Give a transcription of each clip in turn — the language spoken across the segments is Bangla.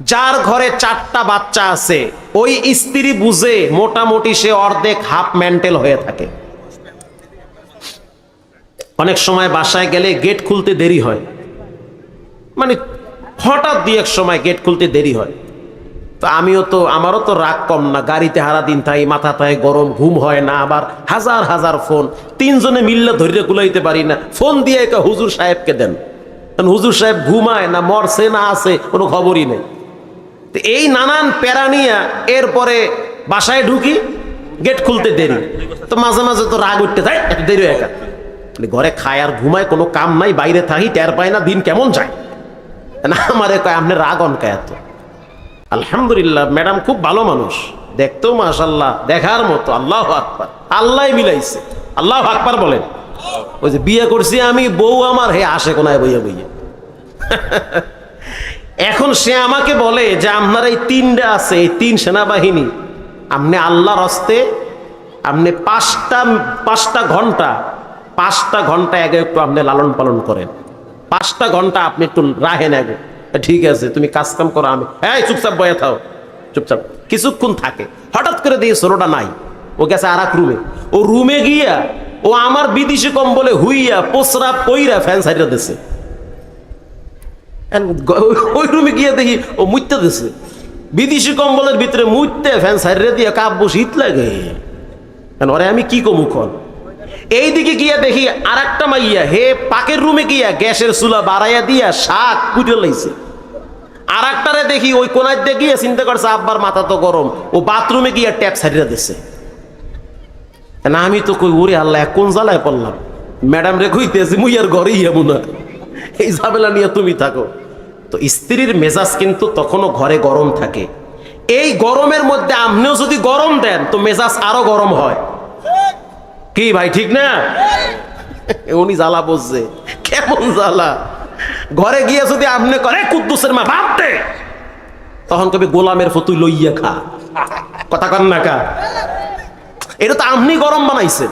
যার ঘরে 4টা বাচ্চা আছে ওই স্ত্রী বুঝে মোটামুটি সে অর্ধেক হাফ মেন্টাল হয়ে থাকে। অনেক সময় বাসায় গেলে গেট খুলতে দেরি হয়, মানে হঠাৎ দুই এক সময় গেট খুলতে দেরি হয়। তো আমারও তো রাগ কম না, গাড়িতে হারা দিন থাই, মাথা থাই গরম, ঘুম হয় না, আবার হাজার হাজার ফোন, 3 জনে মিললে ধৈর্য কুলাইতে পারি না, ফোন দিয়ে একা হুজুর সাহেবকে দেন, কারণ হুজুর সাহেব ঘুমায় না, মরছে না আছে কোনো খবরই নেই। তো এই নানান প্যারা নিয়ে এরপরে বাসায় ঢুকি, গেট খুলতে দেরি, তো মাঝে মাঝে তো রাগ উঠতে যায়, এত দেরি একা ঘরে খায় আর ঘুমায়, কোনো কাম নাই, বাইরে থাকি, টের পায় না দিন কেমন যায় না। আমারে কয় আপনি রাগ অনকা এত। আলহামদুলিল্লাহ, ম্যাডাম খুব ভালো মানুষ, দেখতেও মাশাআল্লাহ দেখার মতো। আল্লাহু আকবার, আল্লাহ মিলাইছে, আল্লাহু আকবার বলেন। ওই যে বিয়ে করছি আমি, বউ আমার হে আসে কোনায় বইয়া বইয়া। এখন সে আমাকে বলে যে আপনার এই 3টা আছে, এই 3 সেনাবাহিনী, আপনি আল্লাহর হস্তে আপনি 5টা ঘন্টা আগে একটু আপনি লালন পালন করেন, 5টা ঘন্টা আপনি একটু রাহেন আগে। ঠিক আছে, তুমি কাজ কাম করো, আমি এই চুপচাপ বয়ে থাও, চুপচাপ। কিছুক্ষণ থাকে, হঠাৎ করে দিয়ে ষোলোটা নাই, ও গেছে আর এক রুমে। ও রুমে গিয়া ও আমার বিদেশি কম্বলে হুইয়া পোসরা পইরা ফ্যান সাইডে দিছে। ওই রুমে গিয়ে দেখি ও মুইতে দিছে, বিদেশি কম্বলের ভিতরে মুইতে ফ্যান সাইডে দিয়ে কাব্য শীত লাগে। ওরে আমি কি কমু খন। এইদিকে গিয়া দেখি আর একটা মাইয়া হে পাকের রুমে গিয়া গ্যাসের চুলা বাড়াইয়া দিয়া শাক কুটে লাইছে। আর একটারে দেখি ওই কোনার দিয়ে গিয়ে চিন্তা করছে আব্বার মাথা তো গরম, ও বাথরুমে গিয়া ট্যাপ সারিয়া দিছে। না আমি তো কই ওরে আল্লাহ কোন জ্বালায় পড়লাম, ম্যাডাম রে কইতেছি মুই আর ঘরেই যাবো না, এই ঝামেলা নিয়ে তুমি থাকো। তো স্ত্রীর মেজাজ কিন্তু তখনও ঘরে গরম থাকে। এই গরমের মধ্যে আপনিও যদি গরম দেন তো মেজাজ আরো গরম হয়। কি ভাই ঠিক না? উনি জ্বালা বসছে, কেমন জ্বালা। ঘরে গিয়ে যদি আপনি করে কুদ্দুসের মা ভাবতে, তখন কবি গোলামের ফতুই লইয়া খা, কথা কন না কা। এটা তো আপনি গরম বানাইছেন।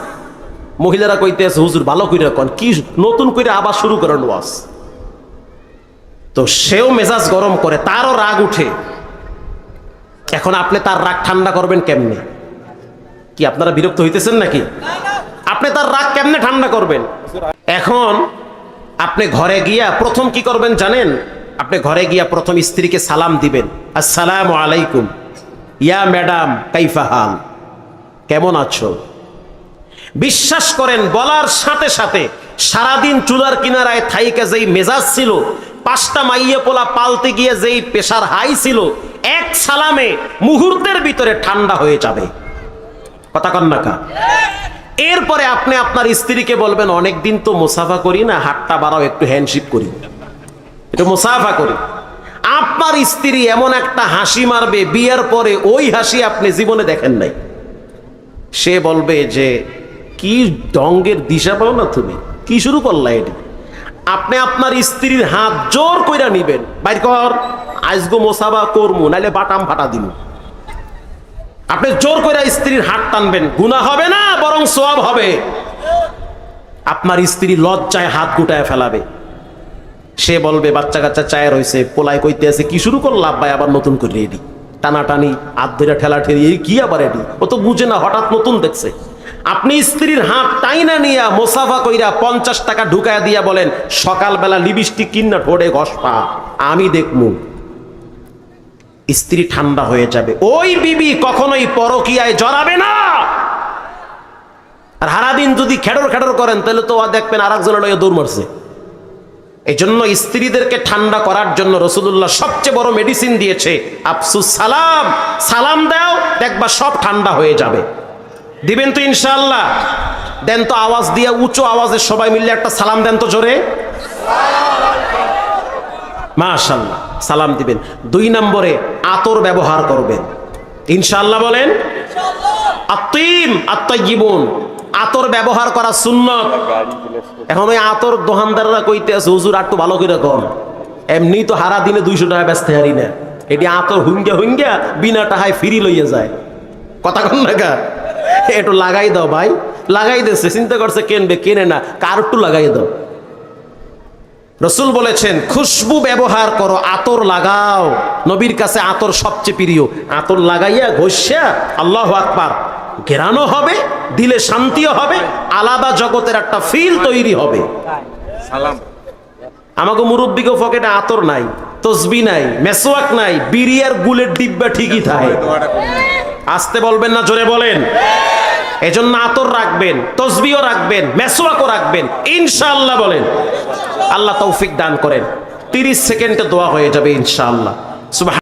মহিলারা কইতে আছে হুজুর ভালো কইরা কন, কি নতুন করে আবার শুরু করেন ওয়াজ। তো সেও মেজাজ গরম করে, তারও রাগ উঠে। এখন আপনি তার রাগ ঠান্ডা করবেন কেমনে? কি আপনারা বিরক্ত হইতেছেন নাকি? আপনি তার রাগ কেমনে ঠান্ডা করবেন? এখন আপনি ঘরে গিয়া প্রথম কি করবেন জানেন? আপনি ঘরে গিয়া প্রথম স্ত্রীকে সালাম দিবেন, আসসালামু আলাইকুম ইয়া ম্যাডাম কাইফা হাল, কেমন আছো। বিশ্বাস করেন বলার সাথে সাথে সারাদিন চুলার কিনারায় থাইকে যেই মেজাজ ছিল, 5টা মাইয়া পোলা পালতে গিয়ে যেই প্রেসার হাই ছিল, এক সালামে মুহূর্তের ভিতরে ঠান্ডা হয়ে যাবে। কথা কন না কা। এরপরে আপনি আপনার স্ত্রীকে বলবেন অনেকদিন তো মুসাফা করি না, হাতটা বাড়াও, একটু হ্যান্ডশিপ করি, একটু মুসাফা করি। আপনার স্ত্রী এমন একটা হাসি মারবে বিয়ের পরে, ওই হাসি আপনি জীবনে দেখেন নাই। সে বলবে যে কি ঢঙ্গের দিশা পাও না তুমি, কি শুরু করলা এটি। আপনি আপনার স্ত্রীর হাত জোর কইরা নিবেন, বাইর কর আজগো মোসাফা করমু, নাইলে বাটাম ফাটা দিব। আপনি জোর করে স্ত্রীর হাত টানবেন, গুনাহ হবে না বরং সওয়াব হবে। আপনার স্ত্রী লজ্জায় হাত গুটায় ফেলাবে। সে বলবে বাচ্চা কাচ্চা চায়ের হইছে, পোলায় কইতে আছে কি শুরু করল আব্বাই, আবার নতুন করে এডি টানাটানি, হাত ধরে ঠেলা ঠেলি, কি আবার এডি, ও তো বুঝে না, হঠাৎ নতুন দেখছে। আপনি স্ত্রীর হাত টাইনা নিয়া মোসাফা কইরা 50 টাকা ঢুকায়া দিয়া বলেন সকালবেলা লিপস্টিক কিনা ঠোঁটে ঘষপা, আমি দেখমু। স্ত্রী ঠান্ডা হয়ে যাবে। ওই বিবি কখনোই পরকীয়ায় জড়াবে না। আর সারাদিন যদি খেডর খেডর করেন তাহলে তো দেখবেন আর একজনের লইয়া দৌড় মারছে। এই জন্য স্ত্রীদেরকে ঠান্ডা করার জন্য রাসূলুল্লাহ সবচেয়ে বড় মেডিসিন দিয়েছে, আফসুস সালাম, সালাম দাও, দেখবা সব ঠান্ডা হয়ে যাবে। দিবেন তো ইনশাআল্লাহ? দেন তো আওয়াজ দিয়ে, উঁচু আওয়াজে সবাই মিলে একটা সালাম দেন তো জোরে, মাশাআল্লাহ সালাম দিবেন। 2 নম্বরে আতর ব্যবহার করবেন, ইনশাআল্লাহ বলেন। আত্তিম আত্তাইয়িবুন, আতর ব্যবহার করা সুন্নাত। এখন ওই আতর দোকানদাররা কইতে আছে হুজুর একটু ভালো করে কর, এমনি তো হারা দিনে 200 টাকা বেচতে হারি না, এটি আতর হুঙ্গা বিনা টাকায় ফ্রি লইয়া যায়। কথা কন না কা, একটু লাগাই দাও ভাই, লাগাই দিচ্ছে, চিন্তা করছে কেনবে, কেনে না, কার একটু লাগাই দাও। রসুল বলেছেন খুশবু ব্যবহার করো, আতর লাগাও। নবীর কাছে আতর সবচেয়ে প্রিয়। আতর লাগাইয়া ঘষিয়া আল্লাহু আকবার ঘেরানো হবে, দিলে শান্তিও হবে, আলাদা জগতের একটা ফিল তৈরি হবে। আমাকে মুরব্বিকে পকেটে আতর নাই, তসবি নাই, মেসওয়াক নাই, বিড়ি আর গুলের ডিব্বা ঠিকই থাকে। আসতে বলবেন না, জোরে বলেন। এজন্য আতর রাখবেন, তসবিও রাখবেন, মেসওয়াকও রাখবেন, ইনশাআল্লাহ বলেন। আল্লাহ তৌফিক দান করেন। 30 সেকেন্ডে দোয়া হয়ে যাবে ইনশাআল্লাহ। সুবহান